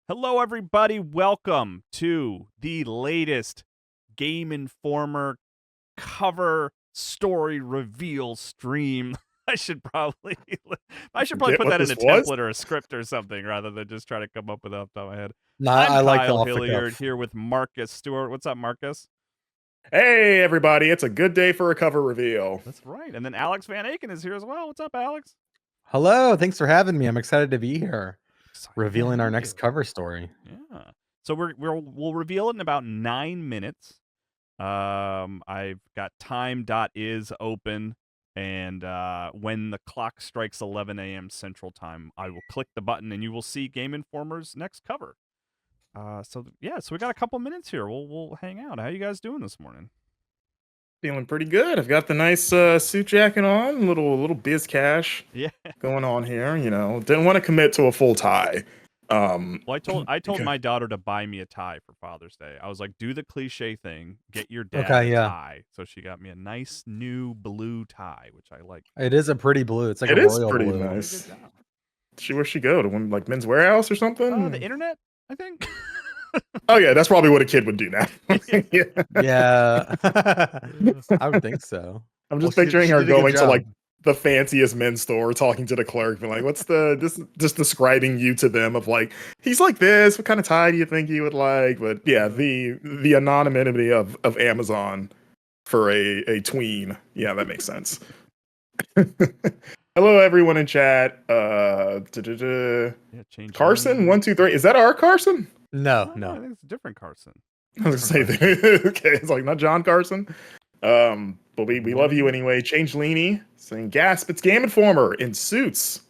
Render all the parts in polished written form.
Hello, everybody. Welcome to the latest Game Informer cover story reveal stream. I should probably Get put what that in this a was? template or a script or something rather than just try to come up with it off the top of my head. No, I'm I like the Kyle off the Hilliard cuff. here with Marcus Stewart. What's up, Marcus? Hey, everybody, it's a good day for a cover reveal. That's right. And then Alex Van Aken is here as well. What's up, Alex? Hello, thanks for having me. I'm excited to be here, revealing our Thank next you. cover story. Yeah. So we'll reveal it in about 9 minutes. I've got time.is open, and when the clock strikes 11 a.m. Central Time, I will click the button, and you will see Game Informer's next cover. So we got a couple minutes here. We'll hang out. How you guys doing this morning? Feeling pretty good. I've got the nice suit jacket on, little biz cash Yeah. going on here. You know, didn't want to commit to a full tie. Well, I told my daughter to buy me a tie for Father's Day. I was like, do the cliche thing, get your dad a tie. So she got me a nice new blue tie, which I like. It is a pretty blue. It's like It a is royal pretty blue. nice. Where'd she go? To one like Men's Warehouse or something? The internet, I think. Oh yeah, that's probably what a kid would do now. Yeah. I would think so. I'm just picturing her going to like the fanciest men's store, talking to the clerk, being like, "What's just describing you to them of like, he's like this. What kind of tie do you think he would like?" But yeah, the anonymity of Amazon for a tween. Yeah, that makes sense. Hello, everyone in chat. Carson 123. Is that our Carson? No. I think it's a different Carson. I was gonna say, okay, it's like not John Carson. But we love you anyway. Change Leany saying gasp, it's Game Informer in suits.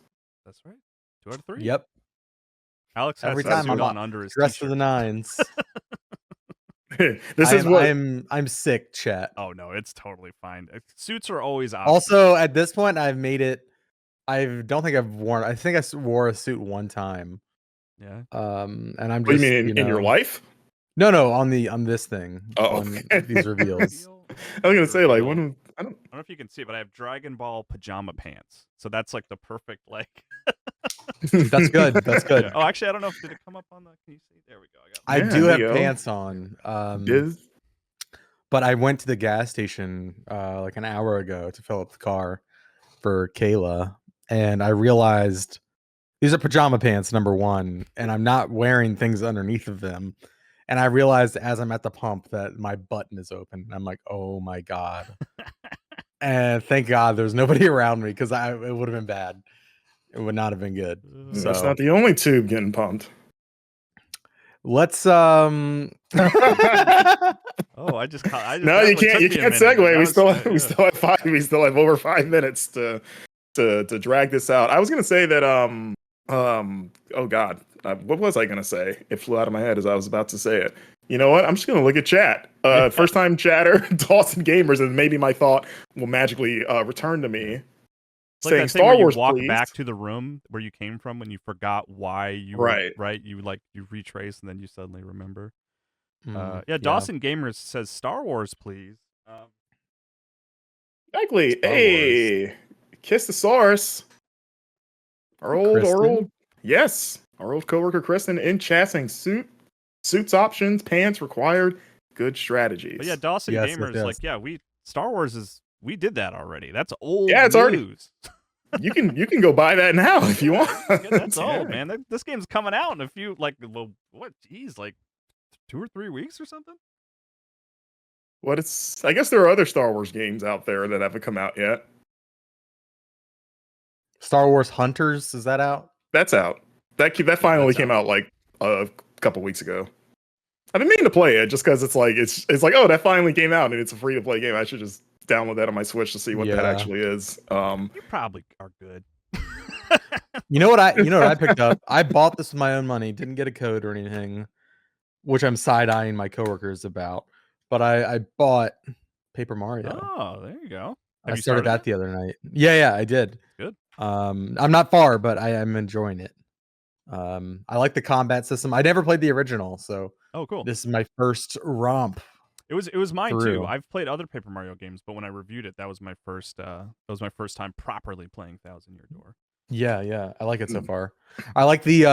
That's right. 2 out of 3. Yep. Alex has every that time suit I'm on under his dressed t-shirt. to the nines. This is what I'm sick, chat. Oh no, it's totally fine. Suits are always optional. Also, at this point, I've made it. I don't think I've worn. I think I wore a suit one time. Yeah. And I'm just. What do you mean in your life? No, on this thing. Oh, on these reveals. I was gonna say like when I don't know if you can see it, but I have Dragon Ball pajama pants. So that's like the perfect like. That's good. That's good. Yeah. Oh, actually, I don't know if did it come up on the. Can you see? There we go. I do have pants on. But I went to the gas station like an hour ago to fill up the car for Kayla, and I realized these are pajama pants, number one, and I'm not wearing things underneath of them. And I realized as I'm at the pump that my button is open. I'm like, oh my God. And thank God there's nobody around me because it would have been bad. It would not have been good. So it's not the only tube getting pumped. Let's Oh, I just no, you can't segue. We still have over 5 minutes to drag this out. I was gonna say that oh God, what was I gonna say? It flew out of my head as I was about to say it. You know what? I'm just gonna look at chat. First time chatter, Dawson Gamers, and maybe my thought will magically return to me. It's saying like Star Wars, you walk please. back to the room where you came from when you forgot why you right. You retrace and then you suddenly remember. Dawson Gamers says Star Wars, please. Exactly. Hey, Kiss the Source. Our old coworker Kristen in chat saying suits options, pants required, good strategies. But yeah, Dawson Gamers, like Star Wars we did that already. That's old it's news. You can go buy that now if you want. That's old, man. This game's coming out in a few like 2 or 3 weeks or something. I guess there are other Star Wars games out there that haven't come out yet. Star Wars Hunters, is that out? That's out. That finally came out like a couple weeks ago. I've been meaning to play it just because it's like oh, that finally came out and it's a free to play game. I should just download that on my Switch to see what that actually is. You probably are good. You know what I picked up? I bought this with my own money, didn't get a code or anything, which I'm side-eyeing my coworkers about. But I bought Paper Mario. Oh, there you go. I started that the other night. Yeah, I did. Good. I'm not far, but I am enjoying it. I like the combat system. I never played the original, so cool. This is my first romp. It was mine too. I've played other Paper Mario games, but when I reviewed it, that was my first time properly playing Thousand Year Door. Yeah, I like it so far. I like the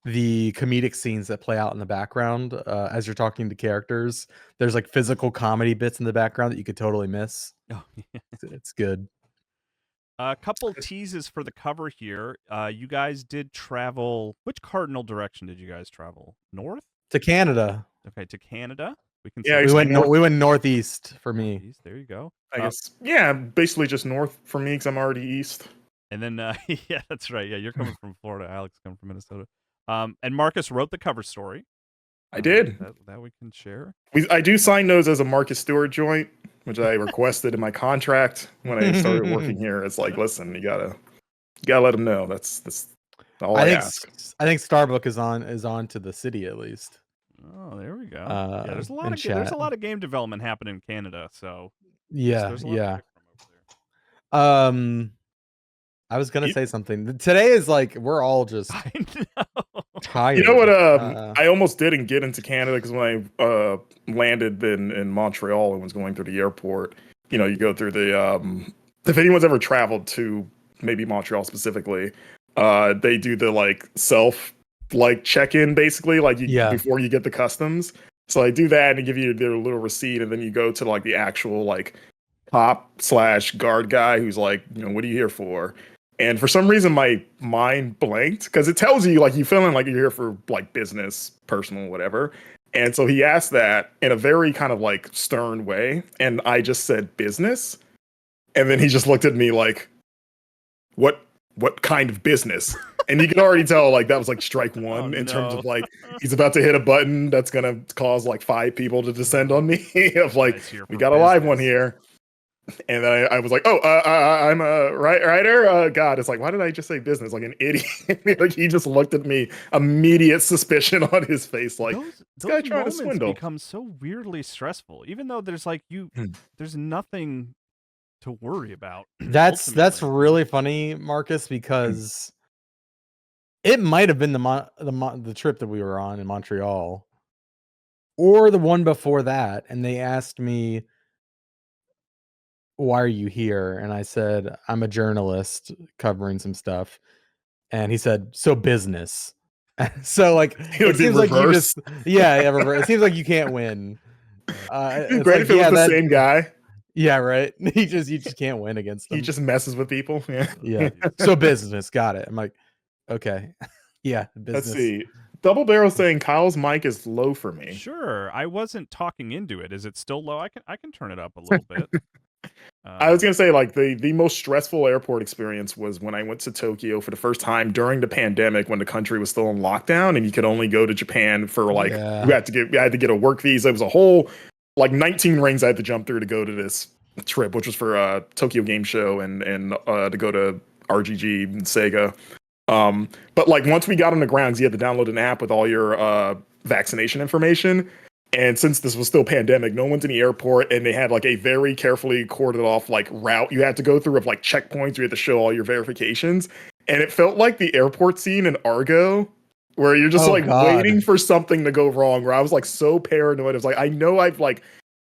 the comedic scenes that play out in the background as you're talking to characters. There's like physical comedy bits in the background that you could totally miss. Oh, yeah. It's good. A couple teases for the cover here. You guys did travel. Which cardinal direction did you guys travel? North? To Canada. Okay, to Canada. We can. Yeah, We went northeast for me. Northeast, there you go. I guess. Yeah, basically just north for me because I'm already east. And then, yeah, that's right. Yeah, you're coming from Florida. Alex coming from Minnesota. And Marcus wrote the cover story. I did. That we can share. I do sign those as a Marcus Stewart joint, which I requested in my contract when I started working here. It's like, listen, you gotta let them know. That's all I ask. I think Starbuck is on to the city at least. Oh, there we go. Yeah, there's a lot of game development happening in Canada. So there's a lot to pick from over there. I was gonna say something. Today is like we're all just I know. tired. You know what? I almost didn't get into Canada because when I landed in Montreal and was going through the airport, you go through the if anyone's ever traveled to maybe Montreal specifically, they do the like self check-in basically before you get the customs. So I do that and they give you their little receipt, and then you go to like the actual like cop/guard guy who's like, what are you here for? And for some reason, my mind blanked because it tells you like you feeling like you're here for like business, personal, whatever. And so he asked that in a very kind of like stern way, and I just said business, and then he just looked at me like, what kind of business? And you can already tell like that was like strike one in terms of like he's about to hit a button that's gonna cause like 5 people to descend on me of like we got a live one here. And then I was like, I'm a writer. God, it's like, why did I just say business? Like an idiot. Like he just looked at me, immediate suspicion on his face. Like those guy trying to swindle. Become so weirdly stressful, even though there's like there's nothing to worry about. That's really funny, Marcus, because it might have been the trip that we were on in Montreal, or the one before that, and they asked me, why are you here? And I said, I'm a journalist covering some stuff. And he said, so business. So like it seems like you just reverse. It seems like you can't win. Great like, if it was the same guy. Yeah, right. You just can't win against them. He just messes with people. Yeah. So business, got it. I'm like, okay. Yeah, business. Let's see. Double Barrel saying Kyle's mic is low for me. Sure, I wasn't talking into it. Is it still low? I can turn it up a little bit. I was gonna say like the most stressful airport experience was when I went to Tokyo for the first time during the pandemic when the country was still in lockdown and you could only go to Japan for like you had to get a work visa. It was a whole like 19 rings I had to jump through to go to this trip, which was for Tokyo Game Show and to go to RGG and Sega. But like once we got on the ground, 'cause you had to download an app with all your vaccination information. And since this was still pandemic, no one's in the airport, and they had like a very carefully cordoned off like route you had to go through of like checkpoints. You had to show all your verifications, and it felt like the airport scene in Argo, where you're just waiting for something to go wrong. Where I was like so paranoid. I was like, I know I've like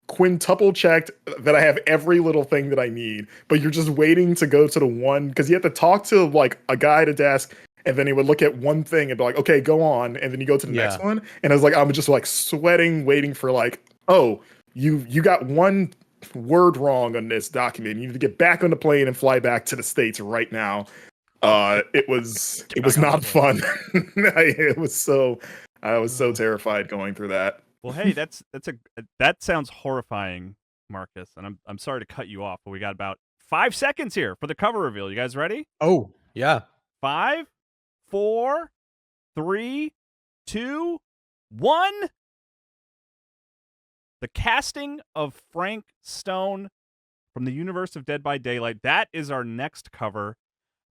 quintuple checked that I have every little thing that I need, but you're just waiting to go to the one because you have to talk to like a guy at a desk. And then he would look at one thing and be like, okay, go on. And then you go to the next one. And I was like, I'm just like sweating, waiting for like, oh, you got one word wrong on this document. You need to get back on the plane and fly back to the States right now. It was not fun. I was so terrified going through that. Well, hey, that sounds horrifying, Marcus. And I'm sorry to cut you off, but we got about 5 seconds here for the cover reveal. You guys ready? Oh, yeah. 5, 4, 3, 2, 1. The casting of Frank Stone from the universe of Dead by Daylight. That is our next cover.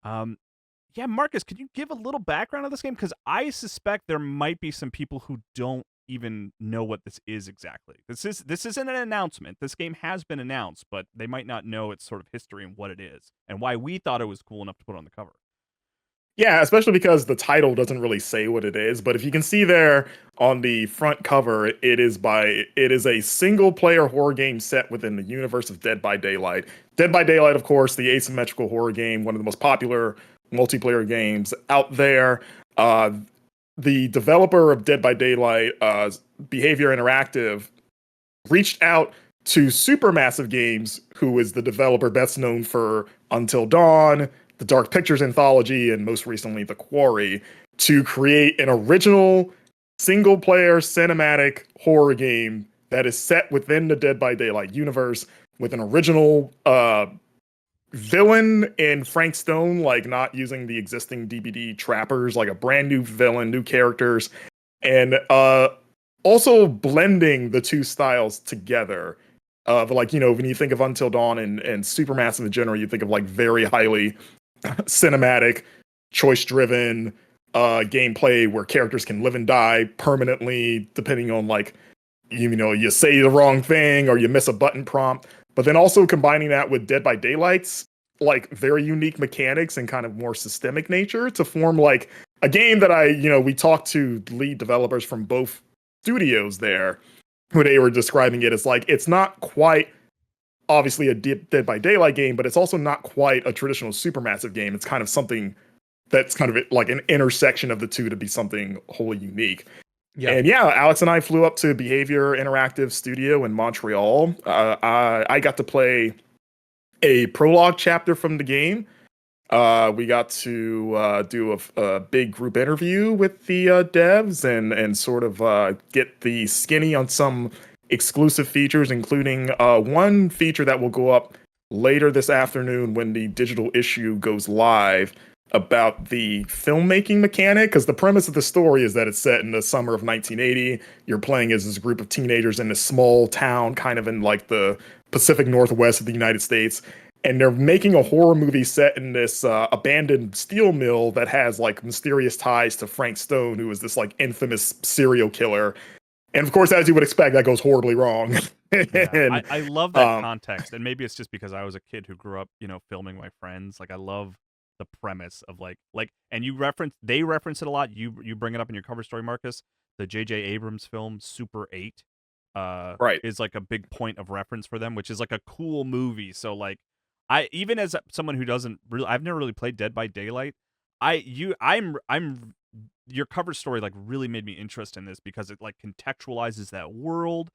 Yeah, Marcus, could you give a little background of this game? Because I suspect there might be some people who don't even know what this is exactly. This isn't an announcement. This game has been announced, but they might not know its sort of history and what it is, and why we thought it was cool enough to put on the cover. Yeah, especially because the title doesn't really say what it is. But if you can see there on the front cover, it is a single player horror game set within the universe of Dead by Daylight. Dead by Daylight, of course, the asymmetrical horror game, one of the most popular multiplayer games out there. the developer of Dead by Daylight, Behaviour Interactive, reached out to Supermassive Games, who is the developer best known for Until Dawn, the Dark Pictures anthology, and most recently The Quarry, to create an original single-player cinematic horror game that is set within the Dead by Daylight universe with an original villain in Frank Stone, like not using the existing DBD trappers, like a brand new villain, new characters, and also blending the two styles together. Like, you know, when you think of Until Dawn and Supermassive in general, you think of like very highly cinematic, choice-driven gameplay where characters can live and die permanently, depending on like, you know, you say the wrong thing or you miss a button prompt. But then also combining that with Dead by Daylight's like very unique mechanics and kind of more systemic nature to form like a game that we talked to lead developers from both studios there, who they were describing it as like, it's not quite obviously a Dead by Daylight game, but it's also not quite a traditional Supermassive game. It's kind of something that's kind of like an intersection of the two to be something wholly unique. Yeah. And yeah, Alex and I flew up to Behaviour Interactive Studio in Montreal. I got to play a prologue chapter from the game. We got to do a big group interview with the devs and sort of get the skinny on some exclusive features, including one feature that will go up later this afternoon when the digital issue goes live, about the filmmaking mechanic, because the premise of the story is that it's set in the summer of 1980. You're playing as this group of teenagers in this small town, kind of in like the Pacific Northwest of the United States. And they're making a horror movie set in this abandoned steel mill that has like mysterious ties to Frank Stone, who is this like infamous serial killer. And of course, as you would expect, that goes horribly wrong. And, I love that context. And maybe it's just because I was a kid who grew up, you know, filming my friends. Like, I love the premise of like, and they reference it a lot. You bring it up in your cover story, Marcus. The J.J. Abrams film Super 8 right, is like a big point of reference for them, which is like a cool movie. So like, even as someone who doesn't really, I've never really played Dead by Daylight. I'm your cover story like really made me interested in this because it like contextualizes that world.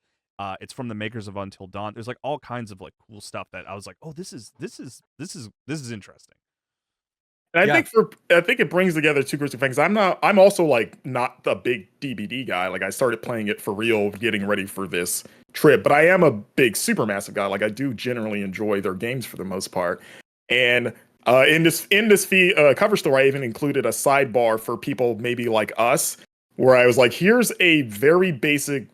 It's from the makers of Until Dawn. There's like all kinds of like cool stuff that I was like, oh, this is interesting. And I think it brings together two groups of things. I'm also like not the big DBD guy. Like, I started playing it for real, getting ready for this trip, but I am a big Supermassive guy. Like, I do generally enjoy their games for the most part. And in this cover story, I even included a sidebar for people maybe like us, where I was like, here's a very basic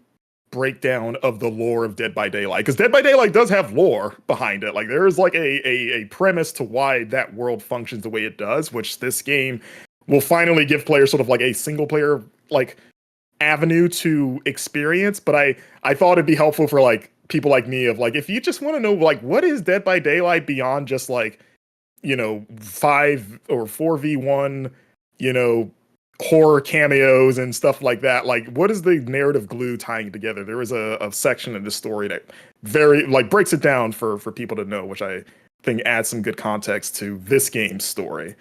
breakdown of the lore of Dead by Daylight, because Dead by Daylight does have lore behind it. Like, there is like a premise to why that world functions the way it does, which this game will finally give players sort of like a single player like avenue to experience. But I thought it'd be helpful for like people like me, of like, if you just want to know like what is Dead by Daylight beyond just like, you know, 5 or 4v1, you know, horror cameos and stuff like that. Like, what is the narrative glue tying together? There is a section in the story that very like breaks it down for people to know, which I think adds some good context to this game's story.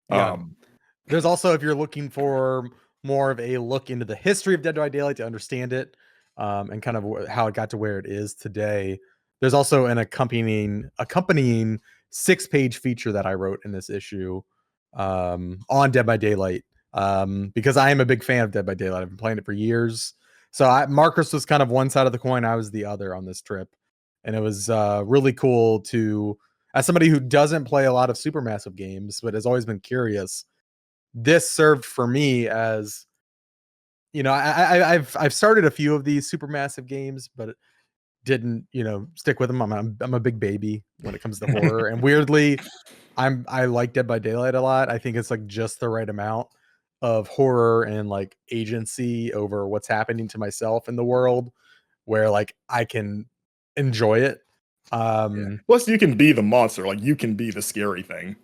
Yeah. There's also, if you're looking for more of a look into the history of Dead by Daylight to understand it, and kind of how it got to where it is today, there's also an accompanying 6-page feature that I wrote in this issue on Dead by Daylight. Because I am a big fan of Dead by Daylight. I've been playing it for years. So Marcus was kind of one side of the coin. I was the other on this trip. And it was really cool to, as somebody who doesn't play a lot of Supermassive games, but has always been curious, this served for me as, you know, I've started a few of these Supermassive games, but didn't, you know, stick with them. I'm a big baby when it comes to horror. And weirdly, I like Dead by Daylight a lot. I think it's like just the right amount of horror and like agency over what's happening to myself in the world, where like I can enjoy it. Plus, you can be the monster. Like, you can be the scary thing.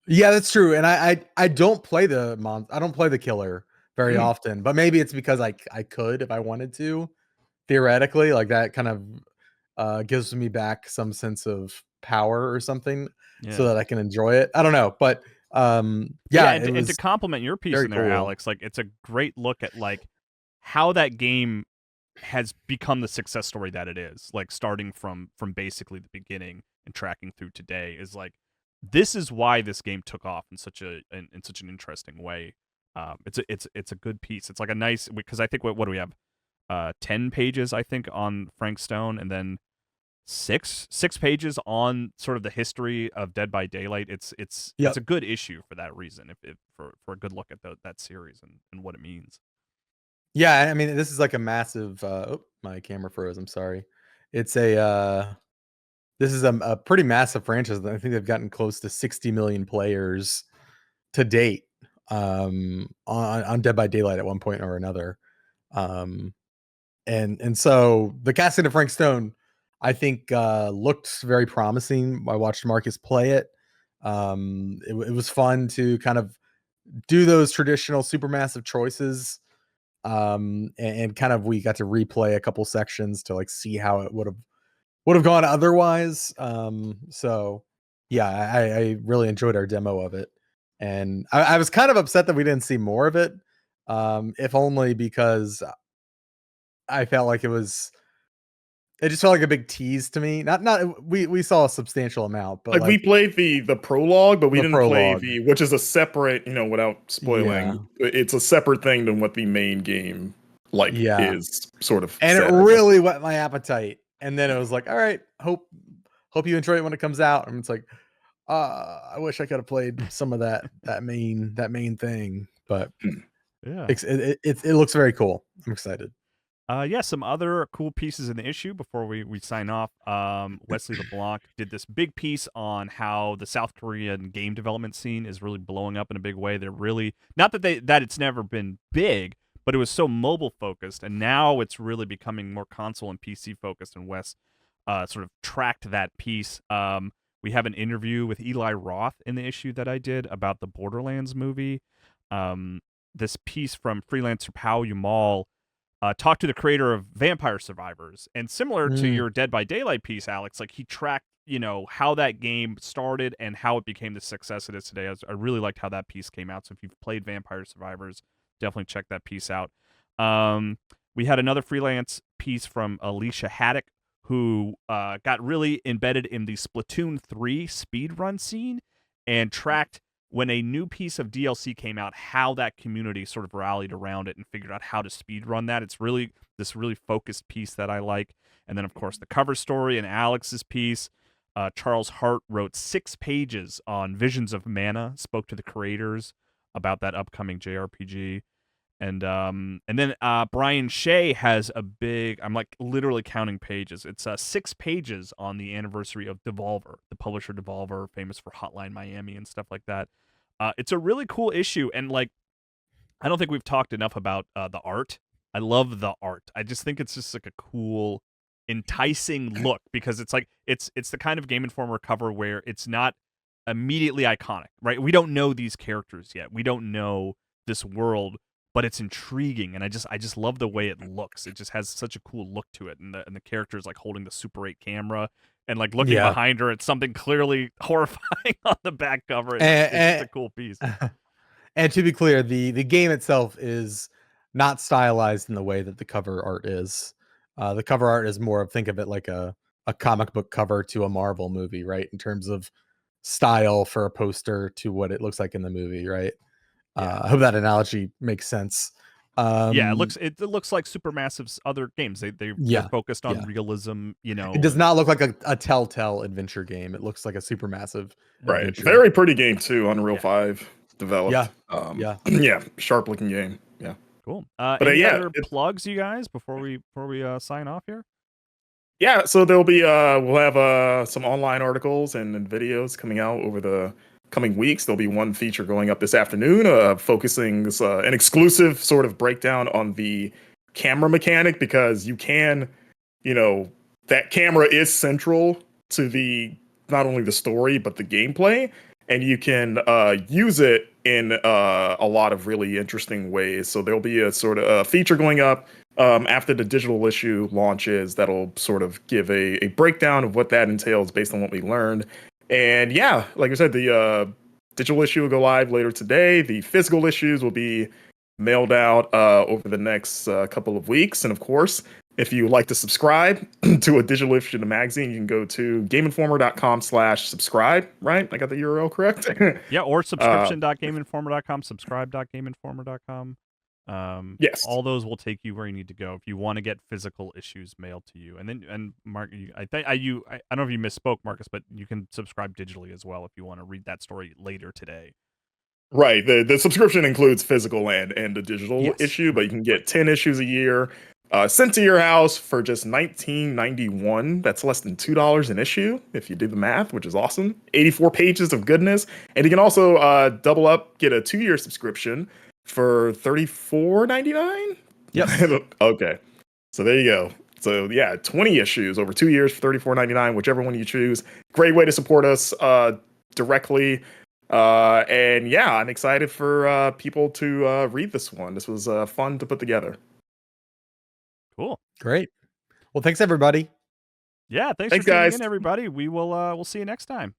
Yeah, that's true. And I don't play I don't play the killer very often, but maybe it's because I could if I wanted to. Theoretically, like that kind of gives me back some sense of power or something, so that I can enjoy it. I don't know, but Yeah, It and to was complement your piece very in there, cool. Alex, like it's a great look at like how that game has become the success story that it is. Like starting from basically the beginning and tracking through today is like this is why this game took off in such an interesting way. It's a good piece. It's like a nice because I think what do we have? 10 pages I think on Frank Stone, and then six pages on sort of the history of Dead by Daylight. It's Yep. a good issue for that reason. If for a good look at that series and what it means. Yeah, I mean, this is like a massive. My camera froze. I'm sorry. It's a. This is a pretty massive franchise. I think they've gotten close to 60 million players to date on Dead by Daylight at one point or another. And so the casting of Frank Stone, I think, looked very promising. I watched Marcus play it. It was fun to kind of do those traditional Supermassive choices. And kind of we got to replay a couple sections to like see how it would have gone otherwise. So yeah, I really enjoyed our demo of it, and I was kind of upset that we didn't see more of it. If only because I felt like it just felt like a big tease to me. Not we saw a substantial amount, but Like we like played the prologue, but we the didn't play prologue. which is a separate, without Yeah. spoiling, it's a separate thing than what the main game like Yeah. is sort of And it set. really whet my appetite. And then it was like, all right, hope you enjoy it when it comes out. And it's like, I wish I could have played some of that main thing, but Yeah. it looks very cool. I'm excited. Yeah, some other cool pieces in the issue before we sign off. Wesley LeBlanc did this big piece on how the South Korean game development scene is really blowing up in a big way. They're really not that it's never been big, but it was so mobile focused, and now it's really becoming more console and PC focused. And Wes sort of tracked that piece. We have an interview with Eli Roth in the issue that I did about the Borderlands movie. This piece from freelancer Pao Yamal talked to the creator of Vampire Survivors, and similar to your Dead by Daylight piece, Alex, like he tracked, how that game started and how it became the success it is today. I really liked how that piece came out. So if you've played Vampire Survivors, definitely check that piece out. We had another freelance piece from Alicia Haddock, who got really embedded in the Splatoon 3 speedrun scene and tracked when a new piece of DLC came out, how that community sort of rallied around it and figured out how to speedrun that. It's really this really focused piece that I like. And then, of course, the cover story and Alex's piece. Charles Hart wrote 6 pages on Visions of Mana, spoke to the creators about that upcoming JRPG. And then Brian Shea has a big, I'm like literally counting pages. It's 6 pages on the anniversary of Devolver, the publisher Devolver, famous for Hotline Miami and stuff like that. It's a really cool issue, and like I don't think we've talked enough about the art. I love the art. I just think it's just like a cool, enticing look because it's like it's the kind of Game Informer cover where it's not immediately iconic, right? We don't know these characters yet. We don't know this world, but it's intriguing, and I just love the way it looks. It just has such a cool look to it, and the characters like holding the Super 8 camera and like looking behind her at something clearly horrifying on the back cover. It's a cool piece. And to be clear, the game itself is not stylized in the way that the cover art is. The cover art is more of, think of it like a comic book cover to a Marvel movie, right? In terms of style for a poster to what it looks like in the movie, right? I hope that analogy makes sense. Yeah, it looks like Supermassive's other games. They're focused on realism. It does not look like a Telltale adventure game. It looks like a Supermassive adventure. Very pretty game too. Unreal 5 developed. Yeah, sharp looking game. Yeah, cool. But any other plugs, you guys, before we sign off here? Yeah, so there'll be we'll have some online articles and videos coming out over the coming weeks. There'll be one feature going up this afternoon, focusing an exclusive sort of breakdown on the camera mechanic, because you can, that camera is central to not only the story but the gameplay, and you can use it in a lot of really interesting ways. So there'll be a sort of feature going up after the digital issue launches that'll sort of give a breakdown of what that entails based on what we learned. And yeah, like I said, digital issue will go live later today. The physical issues will be mailed out over the next couple of weeks. And of course, if you like to subscribe to a digital issue of the magazine, you can go to GameInformer.com/subscribe, right? I got the URL correct? Yeah, or subscription.gameinformer.com, subscribe.gameinformer.com. Yes. All those will take you where you need to go if you want to get physical issues mailed to you. And Mark, I don't know if you misspoke, Marcus, but you can subscribe digitally as well if you want to read that story later today. Right. The subscription includes physical and a digital issue, but you can get 10 issues a year sent to your house for just $19.91. That's less than $2 an issue if you do the math, which is awesome. 84 pages of goodness. And you can also double up, get a 2-year subscription for $34.99. Yep. Okay. So there you go. So yeah, 20 issues over 2 years for $34.99, whichever one you choose. Great way to support us directly. And yeah, I'm excited for people to read this one. This was fun to put together. Cool. Great. Well, thanks everybody. Yeah, thanks for tuning guys. in, everybody. We will we'll see you next time.